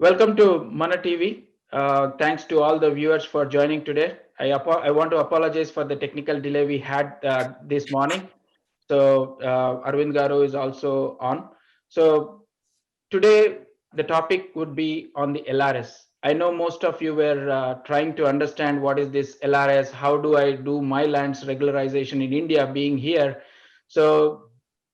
Welcome to Mana TV. Thanks to all the viewers for joining today. I want to apologize for the technical delay we had this morning. So Arvind Garu is also on. So today the topic would be on the LRS. I know most of you were trying to understand what is this LRS, how do I do my lands regularization in India being here. So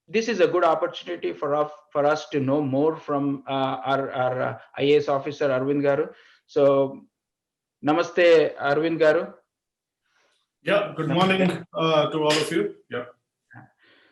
this is a good opportunity for us to know more from our IAS officer Arvind Garu. So namaste Arvind Garu. Yeah, good morning to all of you. Yeah.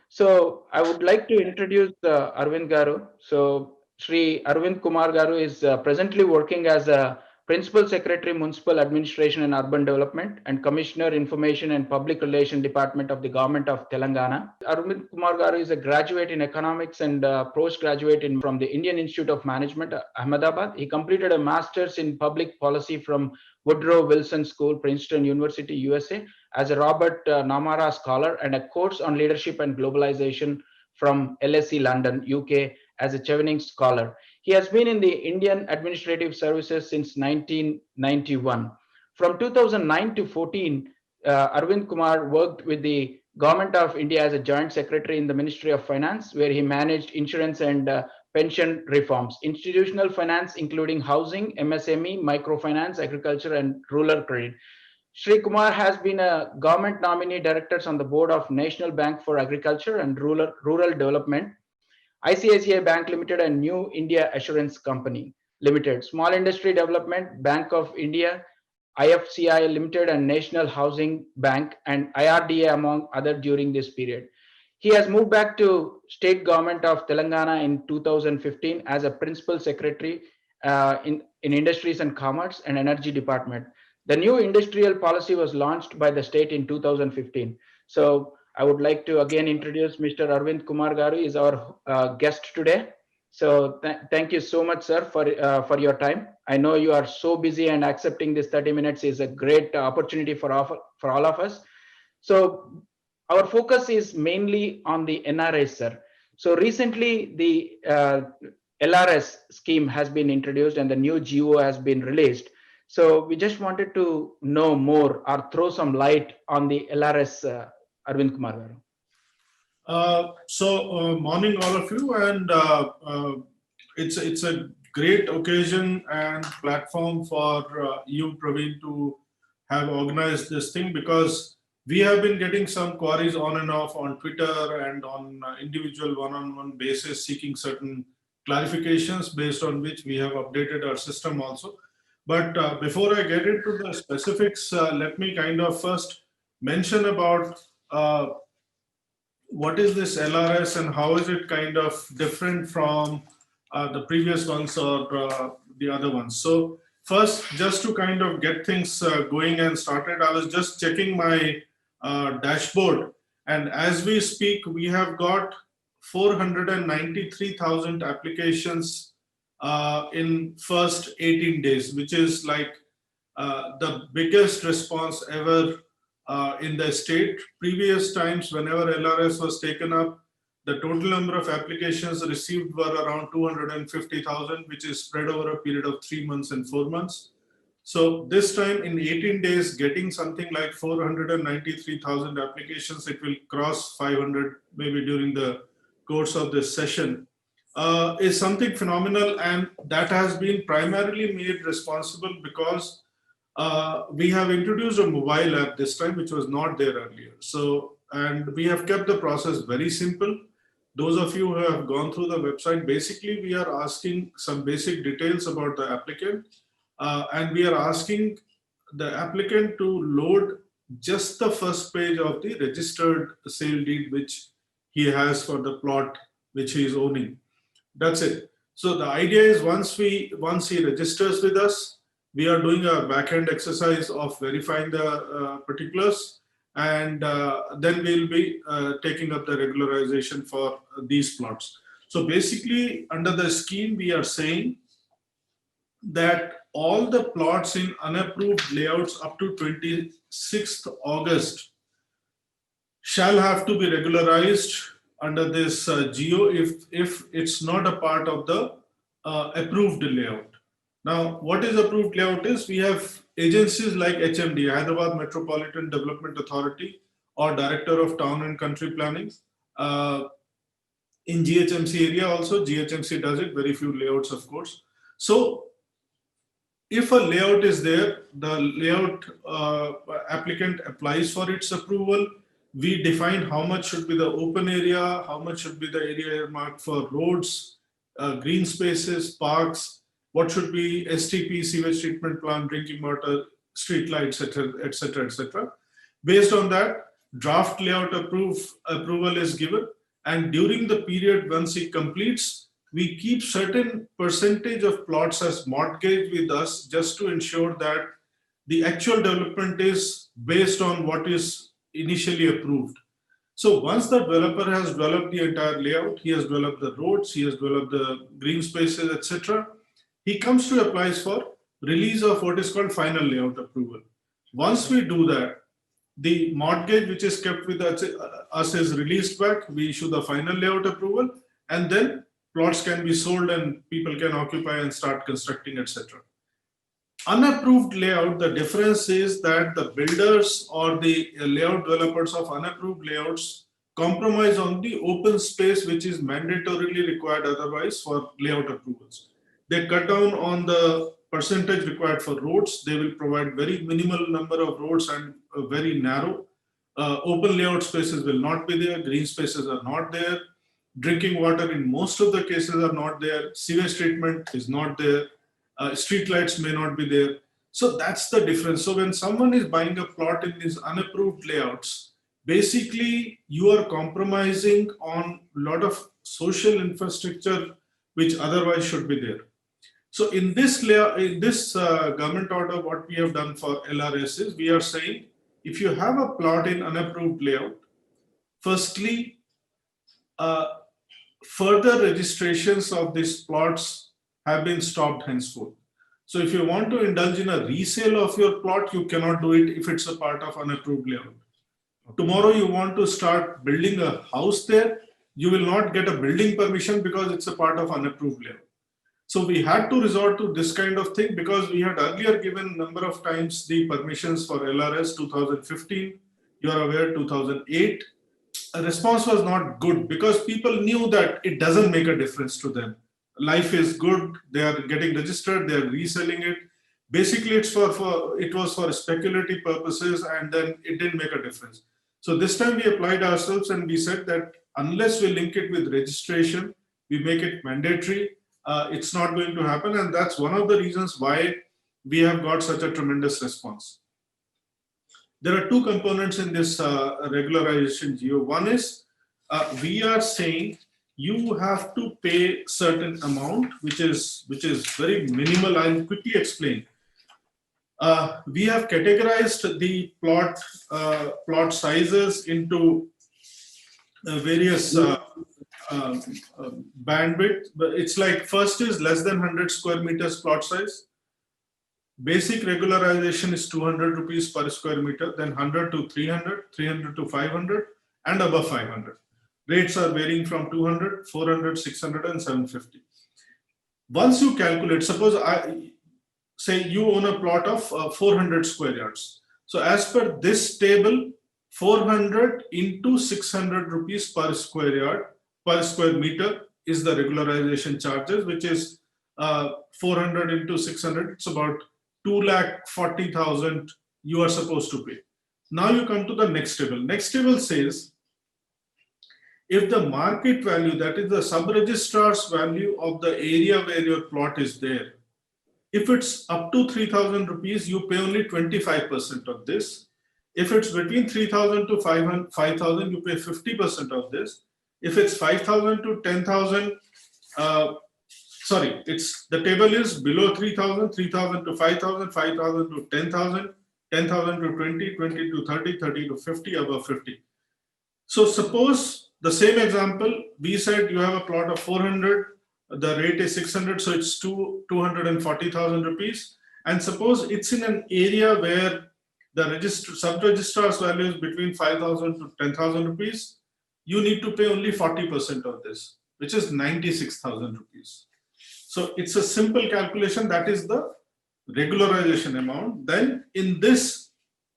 So I would like to introduce Arvind Garu. So Sri Arvind Kumar Garu is presently working as a Principal Secretary, Municipal Administration and Urban Development and Commissioner, Information and Public Relation Department of the Government of Telangana. Arvind Kumar Garu is a graduate in economics and postgraduate from the Indian Institute of Management, Ahmedabad. He completed a master's in public policy from Woodrow Wilson School, Princeton University, USA, as a Robert Namara Scholar, and a course on leadership and globalization from LSE London, UK, as a Chevening Scholar. He has been in the Indian Administrative Services since 1991. From 2009 to 14, Arvind Kumar worked with the Government of India as a Joint Secretary in the Ministry of Finance, where he managed insurance and pension reforms, institutional finance, including housing, MSME, microfinance, agriculture, and rural credit. Sri Kumar has been a government nominee directors on the board of National Bank for Agriculture and Rural Development, ICICI Bank Limited, and New India Assurance Company Limited, Small Industry Development, Bank of India, IFCI Limited, and National Housing Bank, and IRDA, among other during this period. He has moved back to state government of Telangana in 2015 as a principal secretary in Industries and Commerce and Energy Department. The new industrial policy was launched by the state in 2015. So I would like to again introduce Mr. Arvind Kumar Garu is our guest today. So thank you so much, sir, for your time. I know you are so busy, and accepting this 30 minutes is a great opportunity for all of us. So our focus is mainly on the NRI, sir. So recently the LRS scheme has been introduced and the new GO has been released. So we just wanted to know more or throw some light on the LRS, Arvind Kumar Garu. Morning all of you, and it's a great occasion and platform for you, Praveen, to have organized this thing, because we have been getting some queries on and off on Twitter and on individual one-on-one basis, seeking certain clarifications, based on which we have updated our system also. But before I get into the specifics, let me kind of first mention about what is this LRS and how is it kind of different from the previous ones or the other ones. So first, just to kind of get things going and started, I was just checking my dashboard, and as we speak, we have got 493,000 applications in first 18 days, which is like the biggest response ever in the state. Previous times, whenever LRS was taken up, the total number of applications received were around 250,000, which is spread over a period of 3 months and 4 months. So this time in 18 days, getting something like 493,000 applications, it will cross 500 maybe during the course of this session, is something phenomenal. And that has been primarily made responsible because we have introduced a mobile app this time, which was not there earlier. So, and we have kept the process very simple. Those of you who have gone through the website, basically we are asking some basic details about the applicant, and we are asking the applicant to load just the first page of the registered sale deed which he has for the plot which he is owning. That's it. So the idea is once he registers with us, we are doing a back-end exercise of verifying the particulars, and then we'll be taking up the regularization for these plots. So basically, under the scheme, we are saying that all the plots in unapproved layouts up to 26th August shall have to be regularized under this GO if it's not a part of the approved layout. Now, what is approved layout is, we have agencies like HMD, Hyderabad Metropolitan Development Authority, or Director of Town and Country Planning. In GHMC area also, GHMC does it, very few layouts, of course. So if a layout is there, the layout applicant applies for its approval. We define how much should be the open area, how much should be the area marked for roads, green spaces, parks, what should be STP, sewage treatment plant, drinking water, street lights, etc., etc., etc. Based on that, draft layout approval is given, and during the period once it completes, we keep certain percentage of plots as mortgage with us, just to ensure that the actual development is based on what is initially approved. So once the developer has developed the entire layout, he has developed the roads, he has developed the green spaces, etc., he comes to applies for release of what is called final layout approval. Once we do that, the mortgage which is kept with us is released back, we issue the final layout approval, and then plots can be sold and people can occupy and start constructing, etc. Unapproved layout, the difference is that the builders or the layout developers of unapproved layouts compromise on the open space which is mandatorily required otherwise for layout approvals. They cut down on the percentage required for roads. They will provide very minimal number of roads and very narrow. Open layout spaces will not be there. Green spaces are not there. Drinking water in most of the cases are not there. Sewage treatment is not there. Street lights may not be there. So that's the difference. So when someone is buying a plot in these unapproved layouts, basically you are compromising on a lot of social infrastructure which otherwise should be there. So in this government order, what we have done for LRS is, we are saying, if you have a plot in unapproved layout, firstly, further registrations of these plots have been stopped henceforth. So if you want to indulge in a resale of your plot, you cannot do it if it's a part of unapproved layout. Tomorrow you want to start building a house there, you will not get a building permission because it's a part of unapproved layout. So we had to resort to this kind of thing because we had earlier given number of times the permissions for LRS 2015, you are aware 2008. A response was not good because people knew that it doesn't make a difference to them. Life is good, they are getting registered, they are reselling it. Basically, it was for speculative purposes, and then it didn't make a difference. So this time we applied ourselves and we said that unless we link it with registration, we make it mandatory, it's not going to happen. And that's one of the reasons why we have got such a tremendous response. There are two components in this regularization geo. One is we are saying you have to pay certain amount, which is very minimal. I'll quickly explain. We have categorized the plot sizes into various bandwidth. It's like, first is less than 100 square meters plot size. Basic regularization is 200 rupees per square meter, then 100 to 300, 300 to 500, and above 500. Rates are varying from 200, 400, 600, and 750. Once you calculate, suppose say you own a plot of 400 square yards. So as per this table, 400 into 600 rupees per square yard, per square meter is the regularization charges, which is 400 into 600, it's about 2,40,000 you are supposed to pay. Now you come to the next table. Next table says, if the market value, that is the sub-registrar's value of the area where your plot is there, if it's up to 3,000 rupees, you pay only 25% of this. If it's between 3,000 to 5,000, you pay 50% of this. If it's 5,000 to 10,000, sorry, the table is below 3,000, 3,000 to 5,000, 5,000 to 10,000, 10,000 to 20, 20 to 30, 30 to 50, above 50. So suppose the same example, we said you have a plot of 400, the rate is 600, so it's 240,000 rupees. And suppose it's in an area where the sub-registrar's value is between 5,000 to 10,000 rupees, you need to pay only 40% of this, which is 96,000 rupees. So it's a simple calculation, that is the regularization amount. Then in this,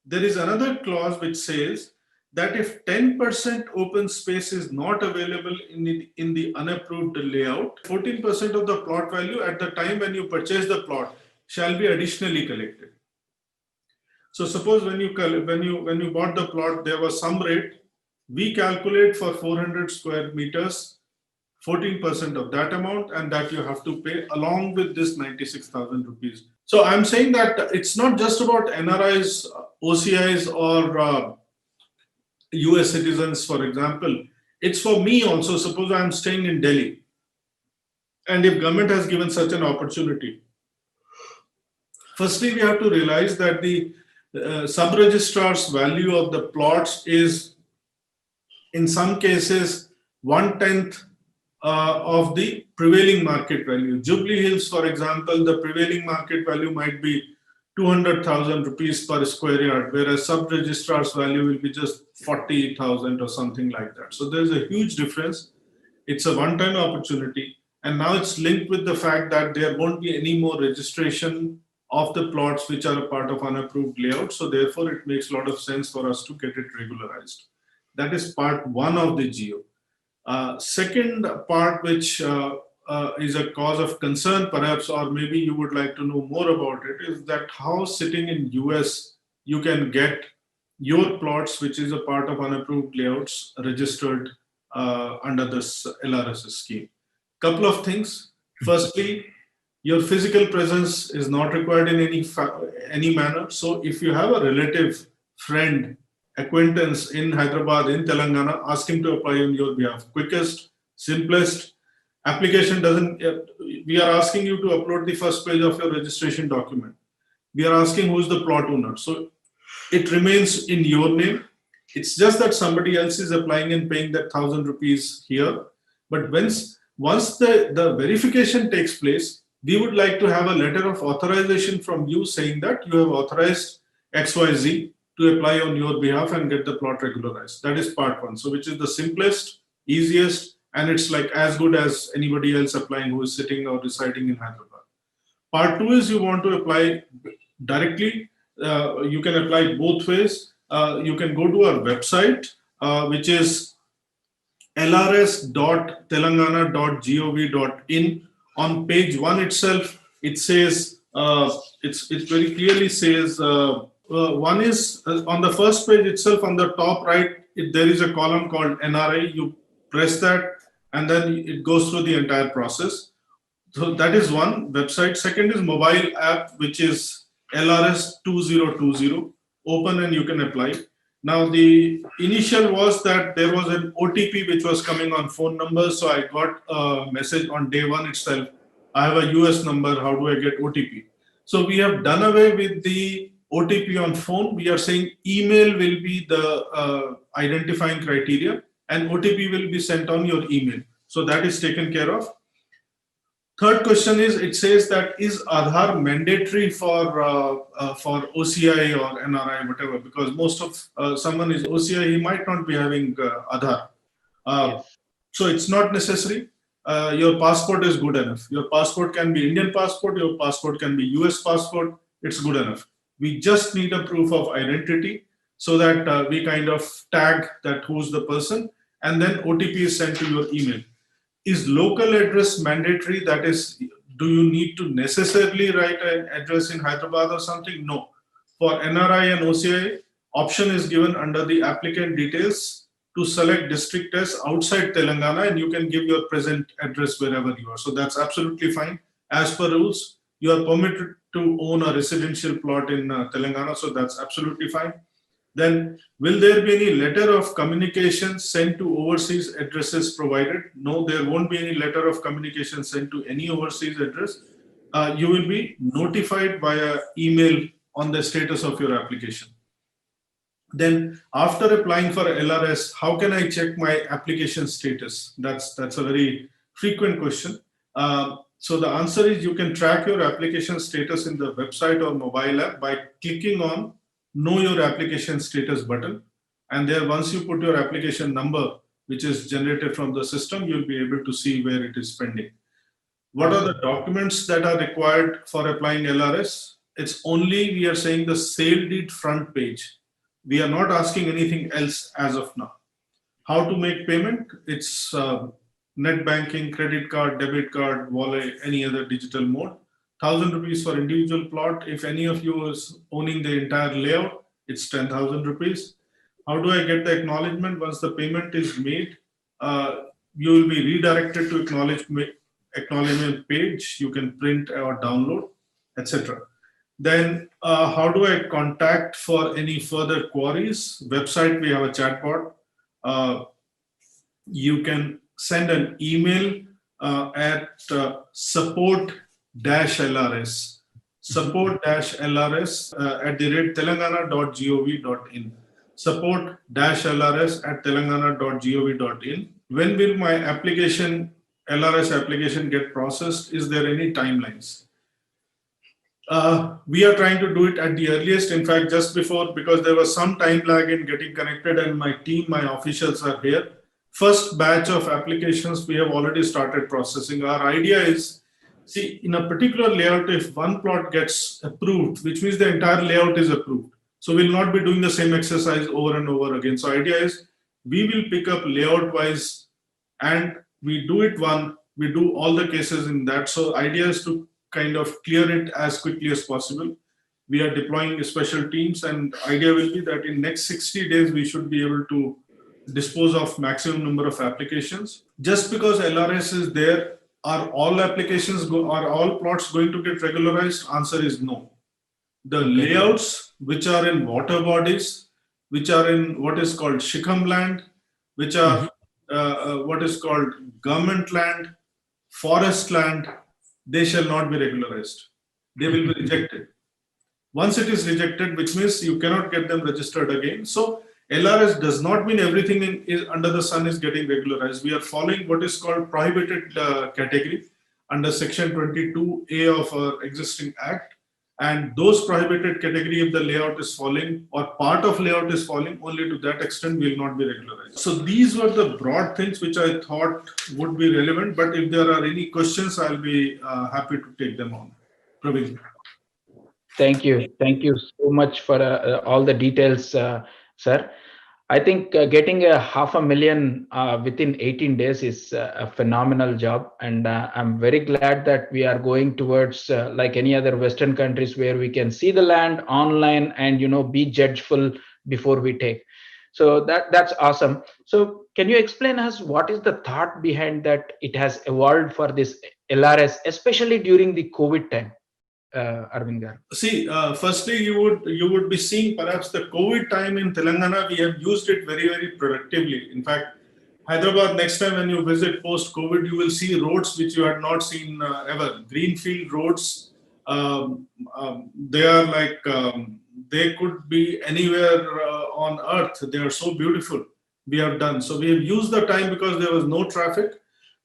there is another clause which says that if 10% open space is not available in the unapproved layout, 14% of the plot value at the time when you purchase the plot shall be additionally collected. So suppose when you bought the plot, there was some rate. We calculate for 400 square meters, 14% of that amount, and that you have to pay along with this 96,000 rupees. So I'm saying that it's not just about NRIs, OCIs, or US citizens, for example. It's for me also. Suppose I'm staying in Delhi, and if government has given such an opportunity, firstly, we have to realize that the sub-registrar's value of the plots is, in some cases, 1/10 of the prevailing market value. Jubilee Hills, for example, the prevailing market value might be 200,000 rupees per square yard, whereas sub-registrar's value will be just 40,000 or something like that. So there's a huge difference. It's a one-time opportunity. And now it's linked with the fact that there won't be any more registration of the plots which are a part of unapproved layout. So therefore, it makes a lot of sense for us to get it regularized. That is part one of the GEO. Second part, which is a cause of concern perhaps, or maybe you would like to know more about it, is that how sitting in US you can get your plots, which is a part of unapproved layouts, registered under this LRS scheme. Couple of things. Firstly, your physical presence is not required in any manner. So if you have a relative, friend, acquaintance in Hyderabad, in Telangana, ask him to apply on your behalf. Quickest, simplest. Application doesn't, we are asking you to upload the first page of your registration document. We are asking who's the plot owner. So it remains in your name. It's just that somebody else is applying and paying that 1,000 rupees here. But once the verification takes place, we would like to have a letter of authorization from you saying that you have authorized XYZ to apply on your behalf and get the plot regularized. That is part one. So which is the simplest, easiest, and it's like as good as anybody else applying who is sitting or residing in Hyderabad. Part two is you want to apply directly. You can apply both ways. You can go to our website, which is lrs.telangana.gov.in. On page one itself, it says, it very clearly says, one is on the first page itself, on the top right, there is a column called NRI. You press that, and then it goes through the entire process. So that is one website. Second is mobile app, which is LRS 2020. Open and you can apply. Now the initial was that there was an OTP which was coming on phone numbers. So I got a message on day one itself. I have a US number. How do I get OTP? So we have done away with the OTP on phone. We are saying email will be the identifying criteria, and OTP will be sent on your email. So that is taken care of. Third question is, it says that is Aadhaar mandatory for OCI or NRI, whatever, because most of someone is OCI, he might not be having Aadhaar. Yes. So it's not necessary. Your passport is good enough. Your passport can be Indian passport, your passport can be US passport, it's good enough. We just need a proof of identity so that we kind of tag that who's the person, and then OTP is sent to your email. Is local address mandatory? That is, do you need to necessarily write an address in Hyderabad or something? No. For NRI and OCI, option is given under the applicant details to select district as outside Telangana, and you can give your present address wherever you are. So that's absolutely fine. As per rules, you are permitted to own a residential plot in Telangana, so that's absolutely fine. Then, will there be any letter of communication sent to overseas addresses provided? No, there won't be any letter of communication sent to any overseas address. You will be notified via email on the status of your application. Then, after applying for LRS, how can I check my application status? That's a very frequent question. So the answer is you can track your application status in the website or mobile app by clicking on Know Your Application Status button. And there, once you put your application number, which is generated from the system, you'll be able to see where it is pending. What are the documents that are required for applying LRS? It's only we are saying the sale deed front page. We are not asking anything else as of now. How to make payment? It's net banking, credit card, debit card, wallet, any other digital mode. 1,000 rupees for individual plot. If any of you is owning the entire layout, it's 10,000 rupees. How do I get the acknowledgement? Once the payment is made, you will be redirected to acknowledgement page. You can print or download, etc. Then how do I contact for any further queries? Website, we have a chatbot. You can send an email at support-LRS @telangana.gov.in, support-LRS@telangana.gov.in. When will my LRS application get processed? Is there any timelines? We are trying to do it at the earliest. In fact, just before, because there was some time lag in getting connected, and my team, my officials are here. First batch of applications we have already started processing. Our idea is, see, in a particular layout, if one plot gets approved, which means the entire layout is approved. So we'll not be doing the same exercise over and over again. So idea is we will pick up layout wise and we do it we do all the cases in that. So idea is to kind of clear it as quickly as possible. We are deploying special teams, and idea will be that in next 60 days, we should be able to dispose of maximum number of applications. Just because LRS is there, are all are all plots going to get regularized? Answer is no. The layouts which are in water bodies, which are in what is called Shikam land, which are what is called government land, forest land, they shall not be regularized. They will be rejected. Once it is rejected, which means you cannot get them registered again. So LRS does not mean everything under the sun is getting regularized. We are following what is called prohibited category under section 22A of our existing act. And those prohibited category, if the layout is falling or part of layout is falling, only to that extent will not be regularized. So these were the broad things which I thought would be relevant. But if there are any questions, I'll be happy to take them on. Praveen. Thank you. Thank you so much for all the details, sir. I think getting a 500,000 within 18 days is a phenomenal job. And I'm very glad that we are going towards like any other Western countries where we can see the land online and, be judgeful before we take. So that's awesome. So can you explain us what is the thought behind that it has evolved for this LRS, especially during the COVID time? Arvind Garu. See, firstly, you would be seeing perhaps the COVID time in Telangana. We have used it very, very productively. In fact, Hyderabad, next time when you visit post-COVID, you will see roads which you had not seen ever. Greenfield roads. They are like they could be anywhere on earth. They are so beautiful. We have done so. We have used the time because there was no traffic.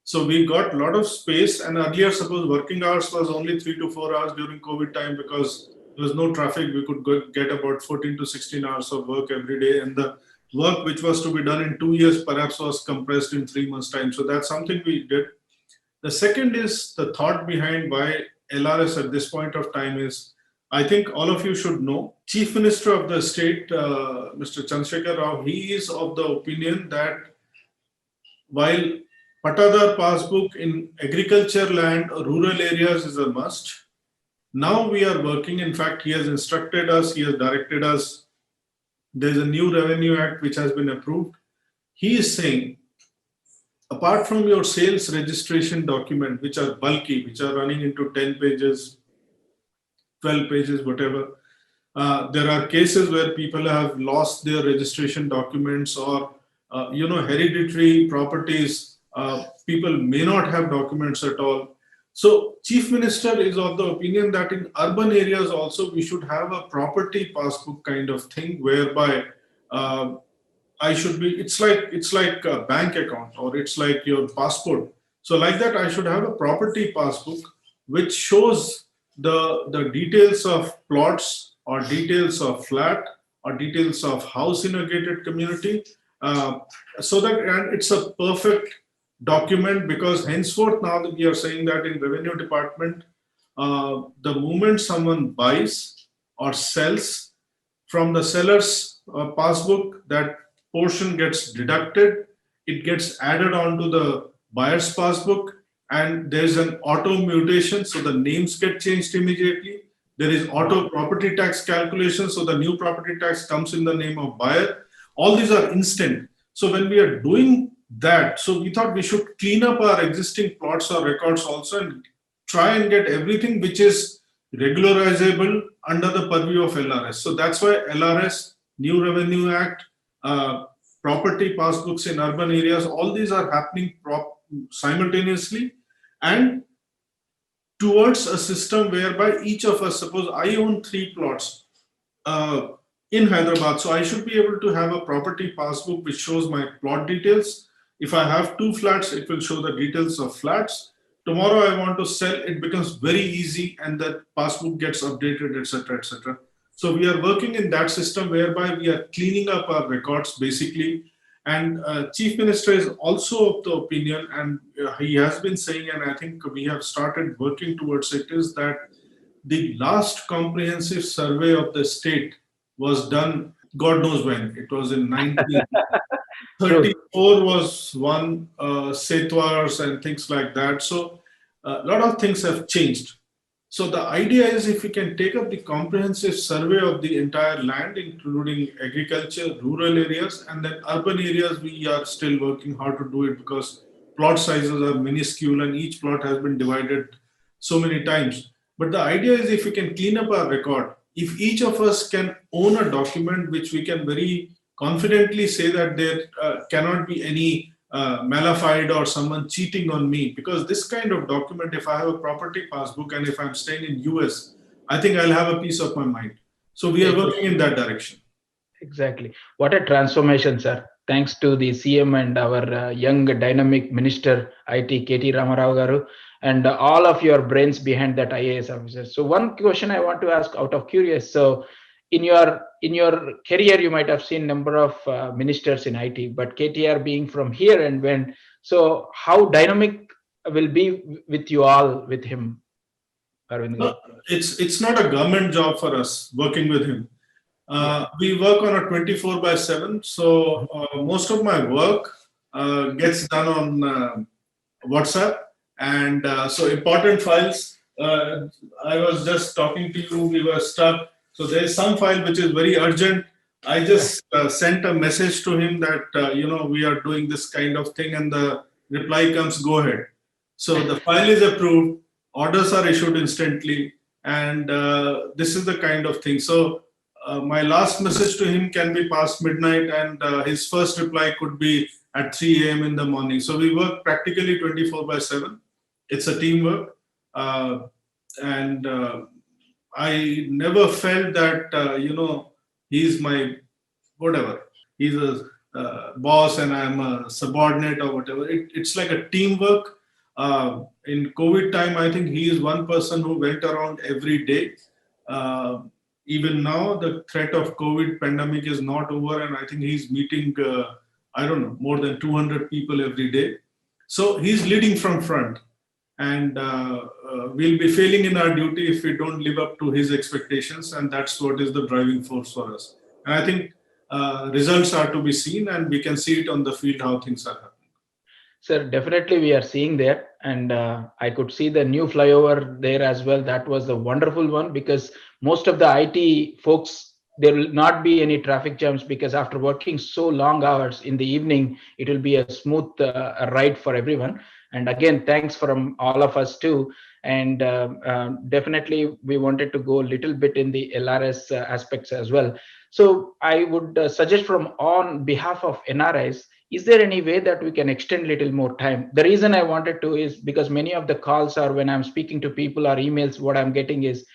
So we got a lot of space, and earlier, suppose working hours was only 3 to 4 hours during COVID time because there was no traffic. We could get about 14 to 16 hours of work every day, and the work which was to be done in 2 years perhaps was compressed in 3 months' time. So that's something we did. The second is the thought behind why LRS at this point of time is, I think all of you should know, Chief Minister of the state, Mr. Chandrasekhar Rao, he is of the opinion that while Patadar passbook in agriculture land or rural areas is a must. Now we are working, in fact, he has instructed us, he has directed us. There's a new Revenue Act which has been approved. He is saying, apart from your sales registration document, which are bulky, which are running into 10 pages, 12 pages, whatever, there are cases where people have lost their registration documents or, hereditary properties. People may not have documents at all. So Chief Minister is of the opinion that in urban areas also we should have a property passbook kind of thing whereby it's like a bank account or it's like your passport. So like that I should have a property passbook which shows the details of plots or details of flat or details of house in a gated community. So that, and it's a perfect document, because henceforth now that we are saying that in revenue department, the moment someone buys or sells, from the seller's passbook, that portion gets deducted, it gets added onto the buyer's passbook, and there's an auto mutation, so the names get changed immediately. There is auto property tax calculation, so the new property tax comes in the name of buyer. All these are instant. So when we are doing that, so we thought we should clean up our existing plots or records also and try and get everything which is regularizable under the purview of LRS. So that's why LRS, New Revenue Act, property passbooks in urban areas, all these are happening simultaneously, and towards a system whereby each of us, suppose I own 3 plots in Hyderabad, so I should be able to have a property passbook which shows my plot details. If I have 2 flats, it will show the details of flats. Tomorrow I want to sell, it becomes very easy, and that passbook gets updated, etc., etc. So we are working in that system whereby we are cleaning up our records basically. And Chief Minister is also of the opinion, and he has been saying, and I think we have started working towards it, is that the last comprehensive survey of the state was done, God knows when. It was in 1934 was one, Setwars and things like that. So a lot of things have changed. So the idea is, if we can take up the comprehensive survey of the entire land, including agriculture, rural areas, and then urban areas, we are still working how to do it, because plot sizes are minuscule and each plot has been divided so many times. But the idea is, if we can clean up our record, if each of us can own a document which we can very confidently say that there cannot be any malafide or someone cheating on me, because this kind of document, if I have a property passbook and if I'm staying in US, I think I'll have a peace of my mind. So we are working in that direction. Exactly. What a transformation, sir. Thanks to the CM and our young dynamic Minister IT, KT Ramarao Garu, and all of your brains behind that IAS officer. So one question I want to ask out of curious. So in your career, you might have seen number of ministers in IT, but KTR being from here and when, so how dynamic will be with you all with him, Arvind? No, it's not a government job for us working with him. We work on a 24/7. So most of my work gets done on WhatsApp, and so important files. I was just talking to you. We were stuck. So there is some file which is very urgent. I just sent a message to him that we are doing this kind of thing, and the reply comes, "Go ahead." So the file is approved. Orders are issued instantly, and this is the kind of thing. So my last message to him can be past midnight, and his first reply could be at 3 a.m. in the morning. So we work practically 24/7. It's a teamwork, and I never felt that he's my whatever. He's a boss and I'm a subordinate or whatever. It's like a teamwork. In COVID time, I think he is one person who went around every day. Even now, the threat of COVID pandemic is not over, and I think he's meeting, I don't know, more than 200 people every day. So he's leading from front, and we'll be failing in our duty if we don't live up to his expectations, and that's what is the driving force for us. And I think results are to be seen, and we can see it on the field how things are happening. Sir, definitely we are seeing there, and I could see the new flyover there as well. That was the wonderful one, because most of the IT folks, there will not be any traffic jams, because after working so long hours in the evening, it will be a smooth ride for everyone. And again, thanks from all of us too. And definitely we wanted to go a little bit in the LRS aspects as well. So I would suggest from on behalf of NRIs, is there any way that we can extend a little more time? The reason I wanted to is because many of the calls are when I'm speaking to people or emails, what I'm getting is,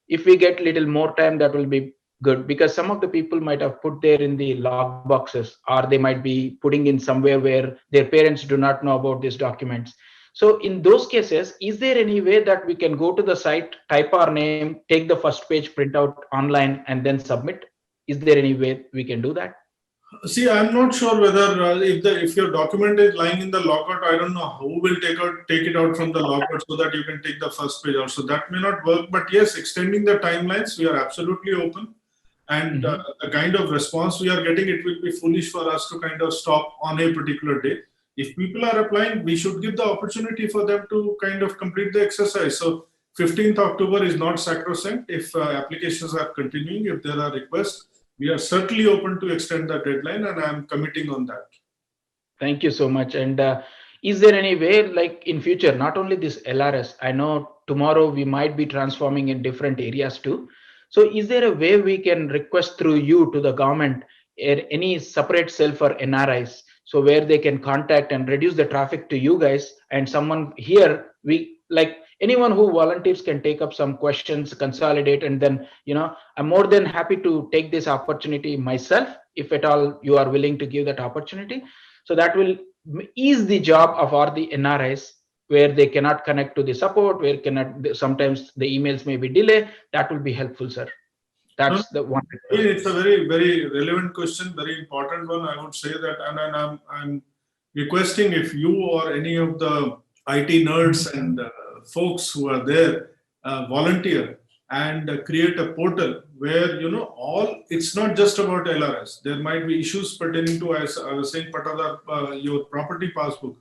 if we get a little more time, that will be good, because some of the people might have put there in the log boxes, or they might be putting in somewhere where their parents do not know about these documents. So in those cases, is there any way that we can go to the site, type our name, take the first page printout online, and then submit? Is there any way we can do that? See, I'm not sure whether if your document is lying in the lockout, I don't know who will take it out from the lockout so that you can take the first page out. So that may not work. But yes, extending the timelines, we are absolutely open. And Mhm. the kind of response we are getting, it will be foolish for us to kind of stop on a particular day. If people are applying, we should give the opportunity for them to kind of complete the exercise. So 15th October is not sacrosanct. If applications are continuing, if there are requests, we are certainly open to extend the deadline, and I'm committing on that. Thank you so much. And is there any way, like in future, not only this LRS, I know tomorrow we might be transforming in different areas too. So is there a way we can request through you to the government any separate cell for NRIs? So where they can contact and reduce the traffic to you guys, and someone here, we like anyone who volunteers can take up some questions, consolidate, and then, I'm more than happy to take this opportunity myself, if at all you are willing to give that opportunity. So that will ease the job of all the NRIs where they cannot connect to the support, where cannot, sometimes the emails may be delayed. That will be helpful, sir. No, That's the one I mean, request. it's a very, very relevant question, very important one. I would say that, and I'm requesting if you or any of the IT nerds and folks who are there volunteer and create a portal where all. It's not just about LRS. There might be issues pertaining to, as I was saying, particular your property passbook.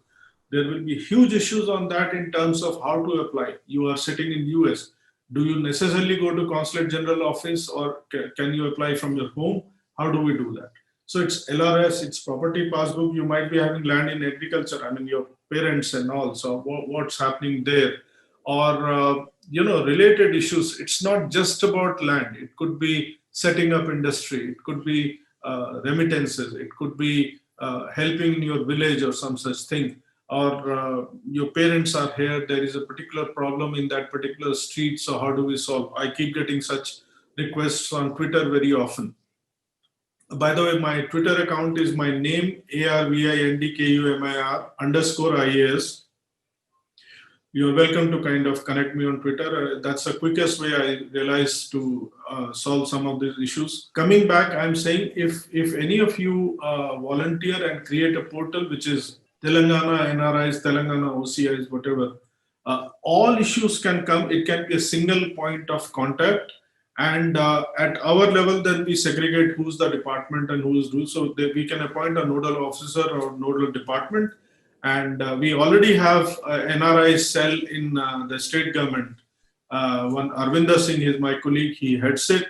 There will be huge issues on that in terms of how to apply. You are sitting in US. Do you necessarily go to consulate general office, or can you apply from your home? How do we do that? So it's LRS, it's property passbook. You might be having land in agriculture, I mean your parents and all, so what's happening there? Or related issues. It's not just about land. It could be setting up industry, it could be remittances, it could be helping in your village or some such thing. Or your parents are here, there is a particular problem in that particular street, so how do we solve? I keep getting such requests on Twitter very often. By the way, my Twitter account is my name, ARVINDKUMIR underscore IAS. You're welcome to kind of connect me on Twitter. That's the quickest way I realize to solve some of these issues. Coming back, I'm saying if any of you volunteer and create a portal which is Telangana NRIs, Telangana OCIs, whatever, all issues can come. It can be a single point of contact, and at our level, then we segregate who's the department and who's do. So we can appoint a nodal officer or nodal department, and we already have NRI cell in the state government. One Arvind Singh is my colleague, he heads it.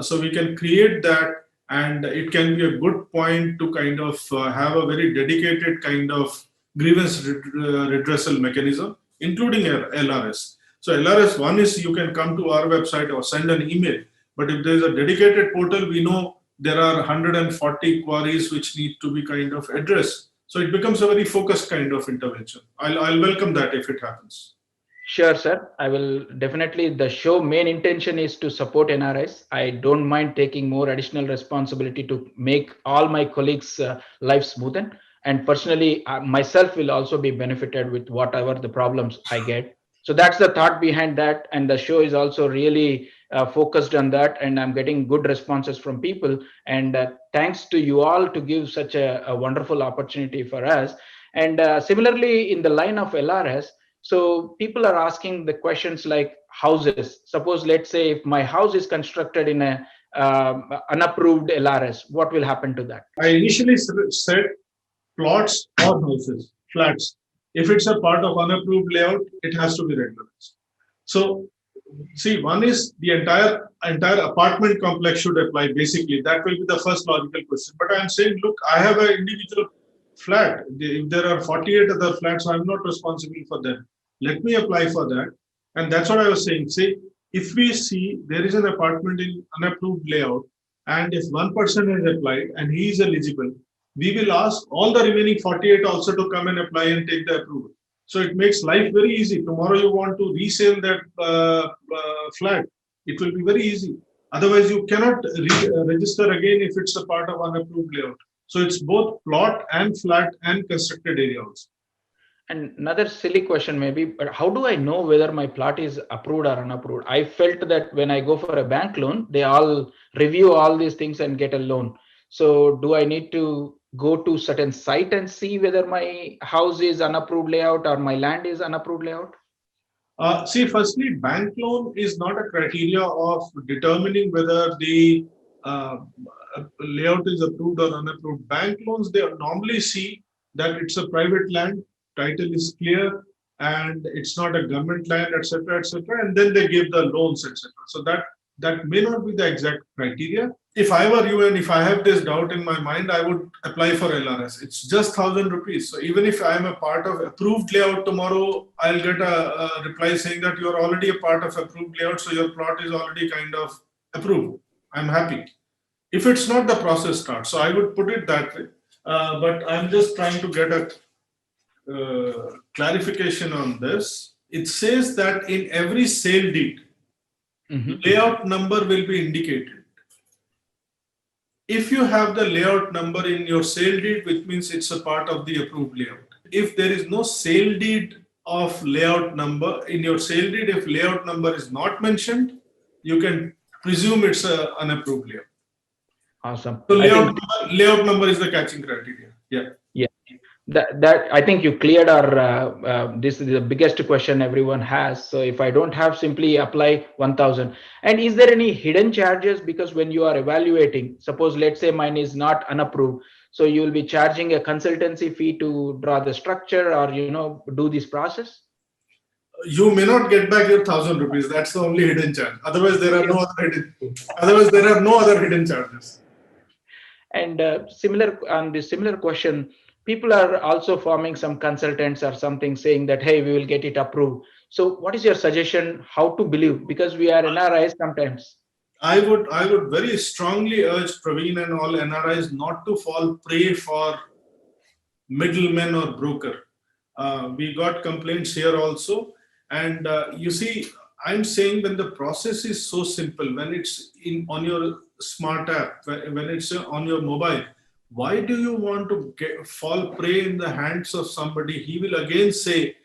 So we can create that, and it can be a good point to kind of have a very dedicated kind of grievance redressal mechanism, including LRS. So LRS one is you can come to our website or send an email, but if there is a dedicated portal, we know there are 140 queries which need to be kind of addressed. So it becomes a very focused kind of intervention. I'll welcome that if it happens. Sure, sir. I will definitely. The show main intention is to support NRIs. I don't mind taking more additional responsibility to make all my colleagues' life smoothen. And personally, myself will also be benefited with whatever the problems I get. So that's the thought behind that. And the show is also really focused on that. And I'm getting good responses from people. And thanks to you all to give such a wonderful opportunity for us. And similarly, in the line of LRS, so people are asking the questions like houses. Suppose, let's say, if my house is constructed in a unapproved LRS, what will happen to that? I initially said plots or houses, flats. If it's a part of unapproved layout, it has to be regularized. So, see, one is the entire apartment complex should apply. Basically, that will be the first logical question. But I'm saying, look, I have an individual flat. If there are 48 other flats, I'm not responsible for them. Let me apply for that. And that's what I was saying. Say, if we see there is an apartment in unapproved layout, and if one person has applied and he is eligible, we will ask all the remaining 48 also to come and apply and take the approval. So it makes life very easy. Tomorrow you want to resell that flat, it will be very easy. Otherwise, you cannot register again if it's a part of unapproved layout. So it's both plot and flat and constructed area also. And another silly question maybe, but how do I know whether my plot is approved or unapproved? I felt that when I go for a bank loan, they all review all these things and get a loan. So do I need to go to certain site and see whether my house is unapproved layout or my land is unapproved layout? See, firstly, bank loan is not a criteria of determining whether the uh, layout is approved or unapproved. Bank loans, they normally see that it's a private land, title is clear, and it's not a government land, etc., etc., and then they give the loans, etc. So that may not be the exact criteria. If I were you and if I have this doubt in my mind, I would apply for LRS. It's just 1,000 rupees. So even if I'm a part of approved layout tomorrow, I'll get a reply saying that you're already a part of approved layout, so your plot is already kind of approved. I'm happy. If it's not, the process starts. So I would put it that way. But I'm just trying to get a clarification on this. It says that in every sale deed, layout number will be indicated. If you have the layout number in your sale deed, which means it's a part of the approved layout. If there is no sale deed of layout number in your sale deed, if layout number is not mentioned, you can presume it's an unapproved layout. Awesome. So layout number is the catching criteria. Yeah. Yeah. That I think you cleared our this is the biggest question everyone has. So if I don't have, simply apply 1,000. And is there any hidden charges? Because when you are evaluating, suppose let's say mine is not unapproved, so you will be charging a consultancy fee to draw the structure or do this process. You may not get back your 1,000 rupees. That's the only hidden charge. Otherwise, there are no other hidden. Otherwise, there are no other hidden charges. And similar on this similar question, people are also forming some consultants or something saying that, hey, we will get it approved. So what is your suggestion how to believe? Because we are NRIs sometimes. I would very strongly urge Praveen and all NRIs not to fall prey for middlemen or broker. We got complaints here also. And you see, I'm saying when the process is so simple, when it's on your smart app, when it's on your mobile, why do you want to fall prey in the hands of somebody? He will again say,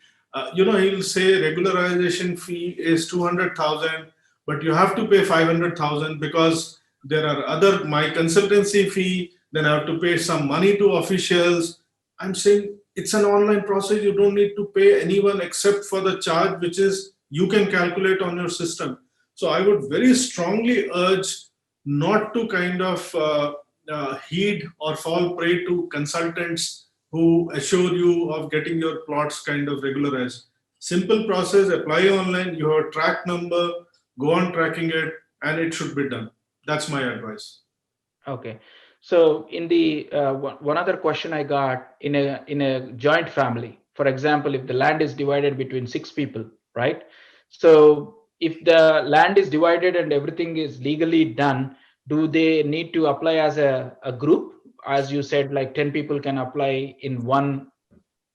he will say regularization fee is 200,000, but you have to pay 500,000 because there are other, my consultancy fee, then I have to pay some money to officials. I'm saying it's an online process. You don't need to pay anyone except for the charge, which is you can calculate on your system. So I would very strongly urge not to kind of heed or fall prey to consultants who assure you of getting your plots kind of regularized. Simple process, apply online, you have a track number, go on tracking it, and it should be done. That's my advice. Okay. So in the one other question I got, in a joint family, for example, if the land is divided between 6 people, right? So if the land is divided and everything is legally done, do they need to apply as a group? As you said, like 10 people can apply in one,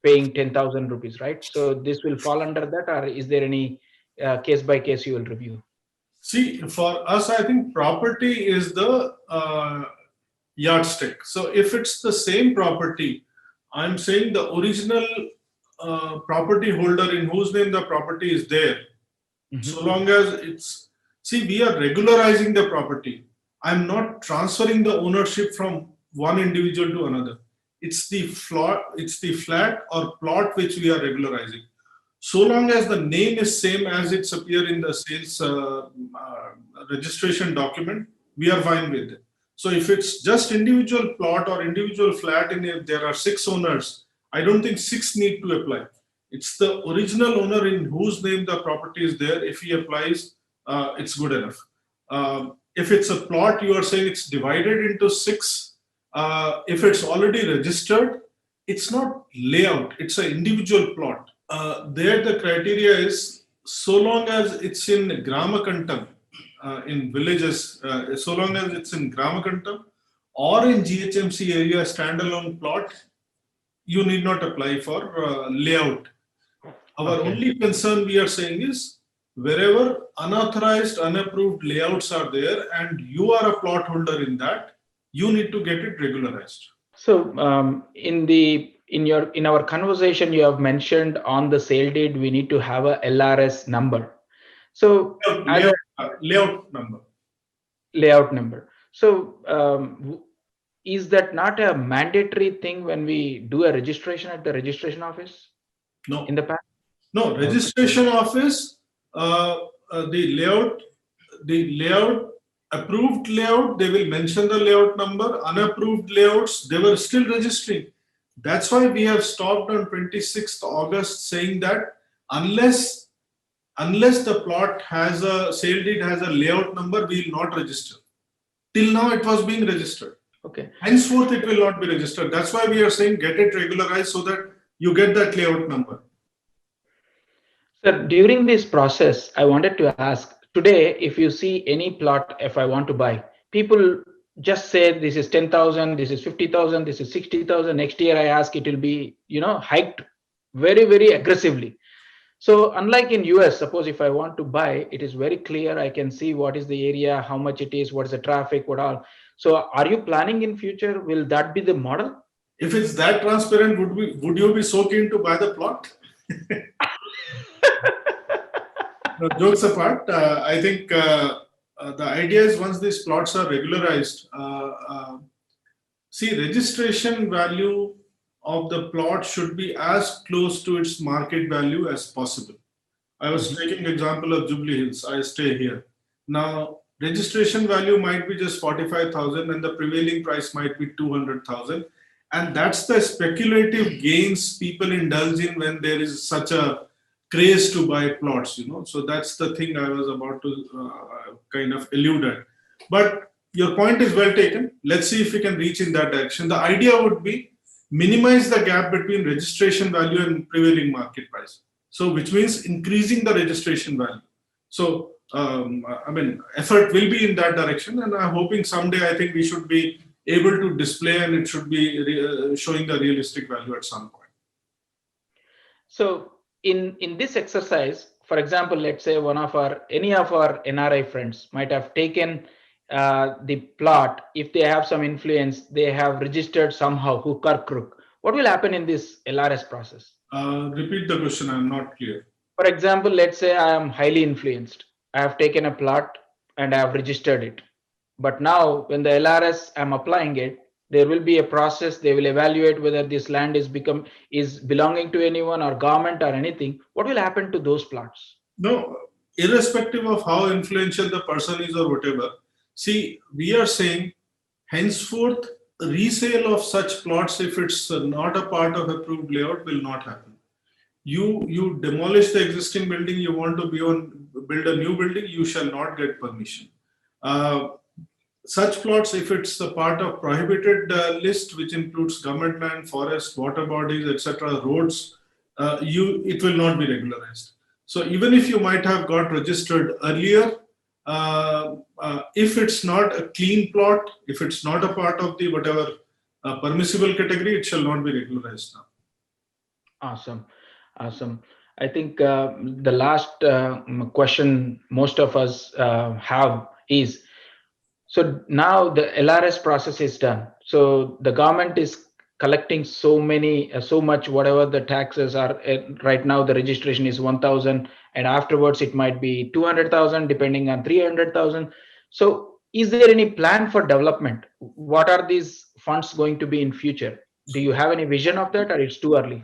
paying 10,000 rupees, right? So this will fall under that, or is there any case by case you will review? See, for us, I think property is the yardstick. So if it's the same property, I'm saying the original property holder in whose name the property is there, so long as it's, see, we are regularizing the property. I'm not transferring the ownership from one individual to another. It's the flat or plot which we are regularizing. So long as the name is same as it's appear in the sales registration document, we are fine with it. So if it's just individual plot or individual flat, and if there are 6 owners, I don't think 6 need to apply. It's the original owner in whose name the property is there. If he applies, it's good enough. If it's a plot, you are saying it's divided into 6. If it's already registered, it's not layout, it's an individual plot. There the criteria is, so long as it's in Gramakantam, in villages, so long as it's in Gramakantam or in GHMC area standalone plot, you need not apply for layout. Our only concern we are saying is, wherever unauthorized, unapproved layouts are there and you are a plot holder in that, you need to get it regularized. So in our conversation, you have mentioned on the sale deed we need to have a LRS number. So layout number. Layout number. So is that not a mandatory thing when we do a registration at the registration office No. in the past? No, registration office, uh, the layout, approved layout, they will mention the layout number. Unapproved layouts, they were still registering. That's why we have stopped on 26th August saying that unless the plot has a sale deed has a layout number, we will not register. Till now, it was being registered. Okay. Henceforth, it will not be registered. That's why we are saying get it regularized so that you get that layout number. Sir, during this process, I wanted to ask today, if you see any plot, if I want to buy, people just say this is 10,000, this is 50,000, this is 60,000. Next year, I ask it will be, hiked very, very aggressively. So unlike in US, suppose if I want to buy, it is very clear. I can see what is the area, how much it is, what is the traffic, what all. So are you planning in future? Will that be the model? If it's that transparent, would you be so keen to buy the plot? No, jokes apart, I think the idea is once these plots are regularized, see, registration value of the plot should be as close to its market value as possible. I was taking example of Jubilee Hills. I stay here. Now, registration value might be just 45,000 and the prevailing price might be 200,000. And that's the speculative gains people indulge in when there is such a craze to buy plots, So that's the thing I was about to kind of allude at. But your point is well taken. Let's see if we can reach in that direction. The idea would be minimize the gap between registration value and prevailing market price. So which means increasing the registration value. So, effort will be in that direction. And I'm hoping someday I think we should be able to display and it should be showing the realistic value at some point. So in this exercise, for example, let's say any of our NRI friends might have taken the plot. If they have some influence, they have registered somehow, hook or crook. What will happen in this LRS process? Repeat the question, I'm not clear. For example, let's say I am highly influenced. I have taken a plot and I have registered it. But now when the LRS I'm applying it, there will be a process. They will evaluate whether this land is belonging to anyone or government or anything. What will happen to those plots? No, irrespective of how influential the person is or whatever. See, we are saying henceforth resale of such plots, if it's not a part of approved layout, will not happen. You demolish the existing building, you want to build a new building, you shall not get permission. Such plots, if it's a part of prohibited list, which includes government land, forest, water bodies, etc., roads, it will not be regularized. So even if you might have got registered earlier, if it's not a clean plot, if it's not a part of the whatever permissible category, it shall not be regularized now. Awesome. I think the last question most of us have is, so now the LRS process is done. So the government is collecting so much, whatever the taxes are. Right now, the registration is 1,000, and afterwards it might be 200,000, depending on 300,000. So is there any plan for development? What are these funds going to be in future? Do you have any vision of that, or it's too early?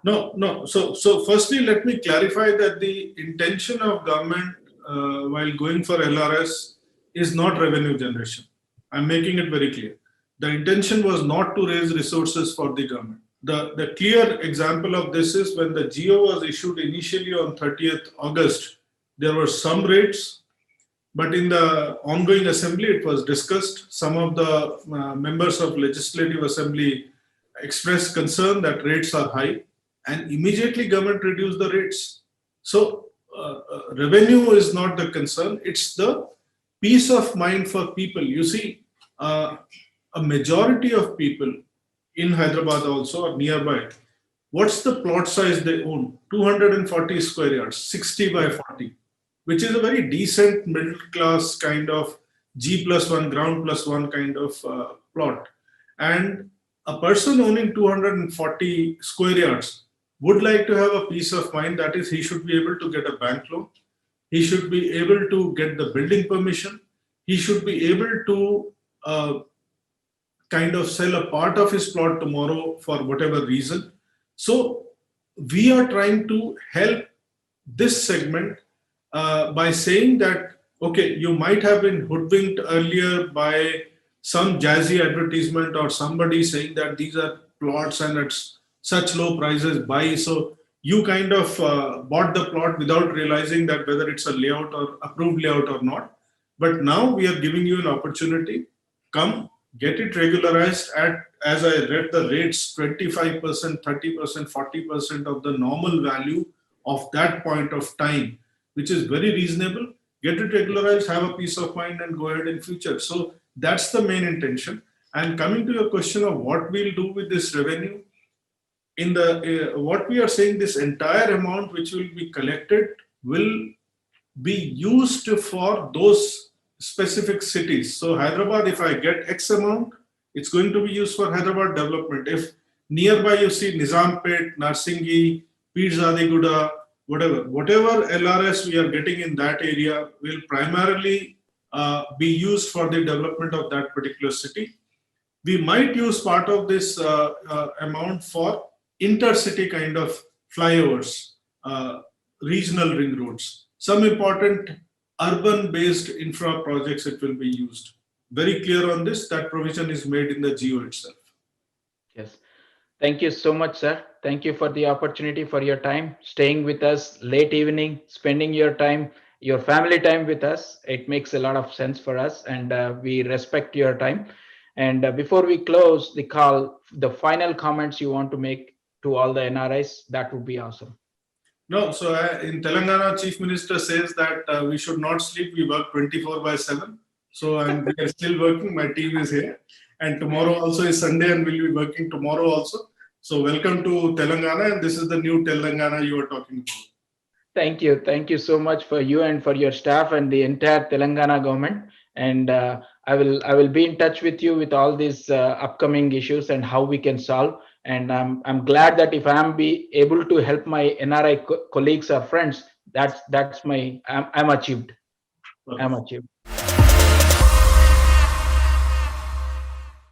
No. So firstly, let me clarify that the intention of government while going for LRS is not revenue generation. I'm making it very clear. The intention was not to raise resources for the government. The clear example of this is when the GO was issued initially on 30th August, there were some rates, but in the ongoing assembly, it was discussed. Some of the members of Legislative Assembly expressed concern that rates are high, and immediately government reduced the rates. So revenue is not the concern, it's the peace of mind for people. You see, a majority of people in Hyderabad also or nearby, what's the plot size they own? 240 square yards, 60 by 40, which is a very decent middle class kind of G+1, ground +1 kind of plot. And a person owning 240 square yards would like to have a peace of mind, that is, he should be able to get a bank loan, he should be able to get the building permission, he should be able to kind of sell a part of his plot tomorrow for whatever reason. So we are trying to help this segment by saying that, okay, you might have been hoodwinked earlier by some jazzy advertisement or somebody saying that these are plots and it's such low prices, buy. So you kind of bought the plot without realizing that whether it's a layout or approved layout or not. But now we are giving you an opportunity. Come, get it regularized at, as I read the rates, 25%, 30%, 40% of the normal value of that point of time, which is very reasonable. Get it regularized, have a peace of mind, and go ahead in future. So that's the main intention. And coming to your question of what we'll do with this revenue, in the what we are saying, this entire amount which will be collected will be used for those specific cities. So Hyderabad, if I get X amount, it's going to be used for Hyderabad development. If nearby you see Nizampet, Narsingi, Pirzadiguda, whatever LRS we are getting in that area will primarily be used for the development of that particular city. We might use part of this amount for intercity kind of flyovers, regional ring roads, some important urban based infra projects it will be used. Very clear on this, that provision is made in the geo itself. Yes. Thank you so much, sir. Thank you for the opportunity, for your time, staying with us late evening, spending your time, your family time with us. It makes a lot of sense for us, and we respect your time. And before we close the call, the final comments you want to make to all the NRIs, that would be awesome. No, so in Telangana, Chief Minister says that we should not sleep. We work 24/7. So we are still working. My team is here, and tomorrow also is Sunday, and we'll be working tomorrow also. So welcome to Telangana, and this is the new Telangana you are talking about. Thank you. Thank you so much for you and for your staff and the entire Telangana government. And I will be in touch with you with all these upcoming issues and how we can solve. And I'm glad that if I'm be able to help my NRI colleagues or friends, that's my I'm achieved. I'm achieved.